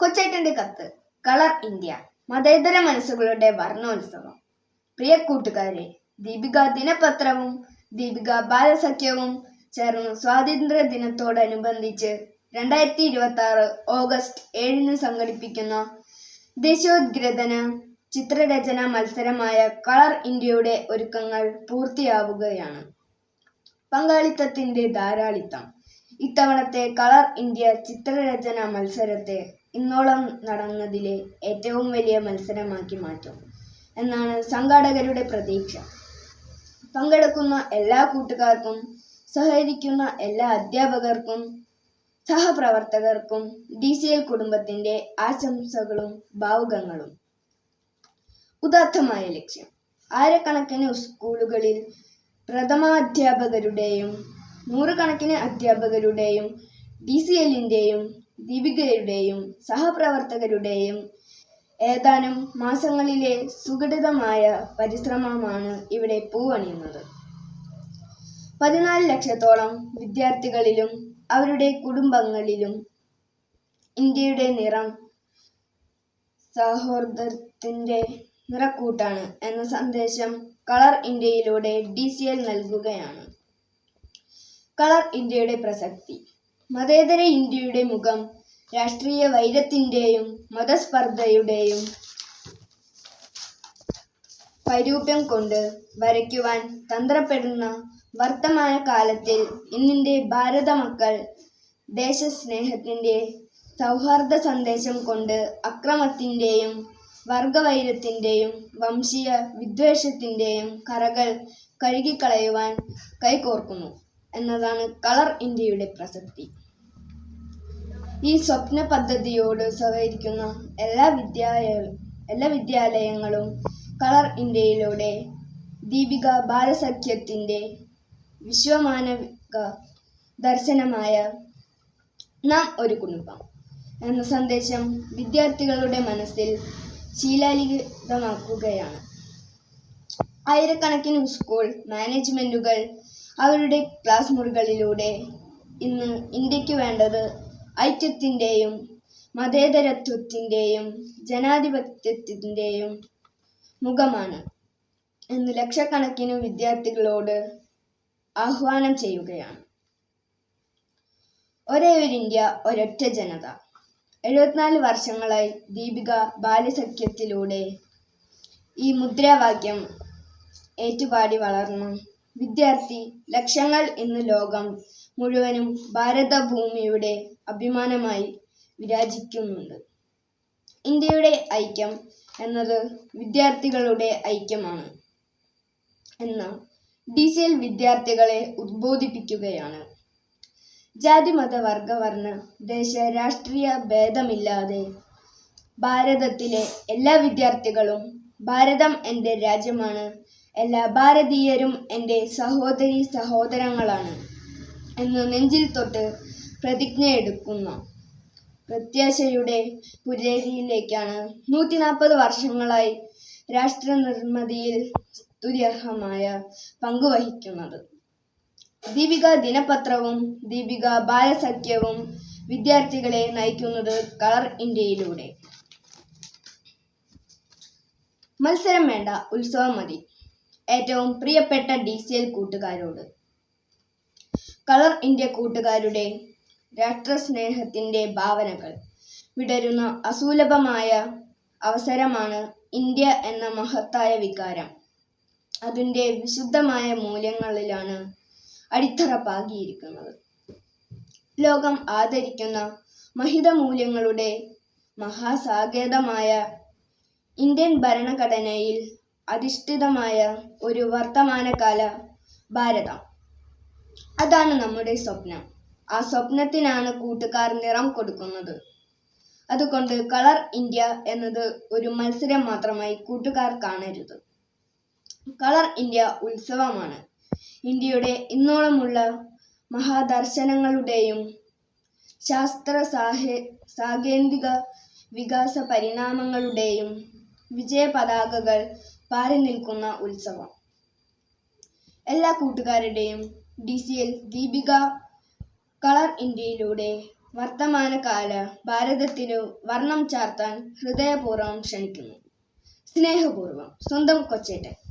കൊച്ചേട്ടന്റെ കത്ത്. Colour India, മതേതര മനസ്സുകളുടെ വർണ്ണോത്സവം. പ്രിയ കൂട്ടുകാരെ, ദീപിക ദിനപത്രവും ദീപിക ബാലസഖ്യവും ചേർന്ന് സ്വാതന്ത്ര്യ ദിനത്തോടനുബന്ധിച്ച് 2026 ഓഗസ്റ്റ് 7 സംഘടിപ്പിക്കുന്ന ദേശീയോദ്ഗ്രഥന ചിത്രരചനാ മത്സരമായ കളർ ഇന്ത്യയുടെ ഒരുക്കങ്ങൾ പൂർത്തിയാവുകയാണ്. പങ്കാളിത്തത്തിന്റെ ധാരാളിത്തം ഇത്തവണത്തെ കളർ ഇന്ത്യ ചിത്രരചനാ മത്സരത്തെ ഇന്നോളം നടന്നതിലെ ഏറ്റവും വലിയ മത്സരമാക്കി മാറ്റും എന്നാണ് സംഘാടകരുടെ പ്രതീക്ഷ. പങ്കെടുക്കുന്ന എല്ലാ കൂട്ടുകാർക്കും, സഹകരിക്കുന്ന എല്ലാ അധ്യാപകർക്കും, സഹപ്രവർത്തകർക്കും DCL കുടുംബത്തിന്റെ ആശംസകളും ഭാവുകങ്ങളും. ഉദാത്തമായ ലക്ഷ്യം. ആയിരക്കണക്കിന് സ്കൂളുകളിൽ പ്രഥമാധ്യാപകരുടെയും നൂറുകണക്കിന് അധ്യാപകരുടെയും DCLന്റെയും ദീപികയുടെയും സഹപ്രവർത്തകരുടെയും ഏതാനും മാസങ്ങളിലെ സുഘടിതമായ പരിശ്രമമാണ് ഇവിടെ പൂവണിയുന്നത്. 14 ലക്ഷത്തോളം വിദ്യാർത്ഥികളിലും അവരുടെ കുടുംബങ്ങളിലും ഇന്ത്യയുടെ നിറം സൗഹാർദ്ദത്തിന്റെ നിറക്കൂട്ടാണ് എന്ന സന്ദേശം കളർ ഇന്ത്യയിലൂടെ DCL നൽകുകയാണ്. കളർ ഇന്ത്യയുടെ പ്രസക്തി. മതേതര ഇന്ത്യയുടെ മുഖം രാഷ്ട്രീയ വൈരത്തിന്റെയും മതസ്പർദ്ധയുടെയും വൈരൂപ്യം കൊണ്ട് വരയ്ക്കുവാൻ തന്ത്രപ്പെടുന്ന വർത്തമാനകാലത്തിൽ ഇന്നിന്റെ ഭാരത മക്കൾ ദേശസ്നേഹത്തിന്റെ സൗഹാർദ്ദ സന്ദേശം കൊണ്ട് അക്രമത്തിന്റെയും വർഗവൈരത്തിന്റെയും വംശീയ വിദ്വേഷത്തിന്റെയും കറകൾ കഴുകിക്കളയുവാൻ കൈകോർക്കുന്നു എന്നതാണ് കളർ ഇന്ത്യയുടെ പ്രസക്തി. ഈ സ്വപ്ന പദ്ധതിയോട് സഹകരിക്കുന്ന എല്ലാ വിദ്യാലയങ്ങളും കളർ ഇന്ത്യയിലൂടെ ദീപിക ബാലസഖ്യത്തിന്റെ വിശ്വമാനവിക ദർശനമായ നാം ഒരു കുടുംബം എന്ന സന്ദേശം വിദ്യാർത്ഥികളുടെ മനസ്സിൽ ശീലാലിതമാക്കുകയാണ്. ആയിരക്കണക്കിന് സ്കൂൾ മാനേജ്മെന്റുകൾ അവരുടെ ക്ലാസ് മുറികളിലൂടെ ഇന്ന് ഇന്ത്യക്ക് വേണ്ടത് ഐക്യത്തിന്റെയും മതേതരത്വത്തിന്റെയും ജനാധിപത്യത്തിന്റെയും മുഖമാണ് എന്ന് ലക്ഷക്കണക്കിന് വിദ്യാർത്ഥികളോട് ആഹ്വാനം ചെയ്യുകയാണ്. ഒരേ ഒരു ഇന്ത്യ, ഒരൊറ്റ ജനത. 74 വർഷങ്ങളായി ദീപിക ബാലസഖ്യത്തിലൂടെ ഈ മുദ്രാവാക്യം ഏറ്റുപാടി വളർന്ന വിദ്യാർത്ഥി ലക്ഷങ്ങൾ ഇന്ന് ലോകം മുഴുവനും ഭാരതഭൂമിയുടെ അഭിമാനമായി വിരാജിക്കുന്നുണ്ട്. ഇന്ത്യയുടെ ഐക്യം എന്നത് വിദ്യാർത്ഥികളുടെ ഐക്യമാണ് എന്ന് DCL വിദ്യാർത്ഥികളെ ഉദ്ബോധിപ്പിക്കുകയാണ്. ജാതി മത വർഗ വർണ്ണ ദേശ രാഷ്ട്രീയ ഭേദമില്ലാതെ ഭാരതത്തിലെ എല്ലാ വിദ്യാർത്ഥികളും ഭാരതം എൻ്റെ രാജ്യമാണ്, എല്ലാ ഭാരതീയരും എൻ്റെ സഹോദരീ സഹോദരങ്ങളാണ് എന്ന് നെഞ്ചിൽ തൊട്ട് പ്രതിജ്ഞയെടുക്കുന്ന പ്രത്യാശയുടെ പുലരിയിലേക്കാണ് 140 വർഷങ്ങളായി രാഷ്ട്ര നിർമ്മിതിയിൽ സ്തുത്യർഹമായ പങ്കുവഹിക്കുന്നത് ദീപിക ദിനപത്രവും ദീപിക ബാലസഖ്യവും വിദ്യാർത്ഥികളെ നയിക്കുന്നത് കളർ ഇന്ത്യയിലൂടെ. മത്സരം വേണ്ട, ഉത്സവം മതി. ഏറ്റവും പ്രിയപ്പെട്ട DCL കൂട്ടുകാരോട്. കളർ ഇന്ത്യ കൂട്ടുകാരുടെ രാഷ്ട്രസ്നേഹത്തിന്റെ ഭാവനകൾ വിടരുന്ന അസുലഭമായ അവസരമാണ് ഇന്ത്യ എന്ന മഹത്തായ വികാരം. അതിൻ്റെ വിശുദ്ധമായ മൂല്യങ്ങളിലാണ് അടിത്തറ പാകിയിരിക്കുന്നത്. ലോകം ആദരിക്കുന്ന മഹിത മൂല്യങ്ങളുടെ മഹാസാകേതമായ ഇന്ത്യൻ ഭരണഘടനയിൽ അധിഷ്ഠിതമായ ഒരു വർത്തമാനകാല ഭാരതം. അതാണ് നമ്മുടെ സ്വപ്നം. ആ സ്വപ്നത്തിനാണ് കൂട്ടുകാർ നിറം കൊടുക്കുന്നത്. അതുകൊണ്ട് കളർ ഇന്ത്യ എന്നത് ഒരു മത്സരം മാത്രമായി കൂട്ടുകാർ കാണരുത്. കളർ ഇന്ത്യ ഉത്സവമാണ്. ഇന്ത്യയുടെ ഇന്നോളമുള്ള മഹാദർശനങ്ങളുടെയും ശാസ്ത്ര സാങ്കേതിക വികാസ പരിണാമങ്ങളുടെയും വിജയ പതാകകൾ പാറി നിൽക്കുന്ന ഉത്സവം. എല്ലാ കൂട്ടുകാരുടെയും DCL ദീപിക കളർ ഇന്ത്യയിലൂടെ വർത്തമാനകാല ഭാരതത്തിനു വർണ്ണം ചാർത്താൻ ഹൃദയപൂർവ്വം ക്ഷണിക്കുന്നു. സ്നേഹപൂർവ്വം, സ്വന്തം കൊച്ചേട്ടൻ.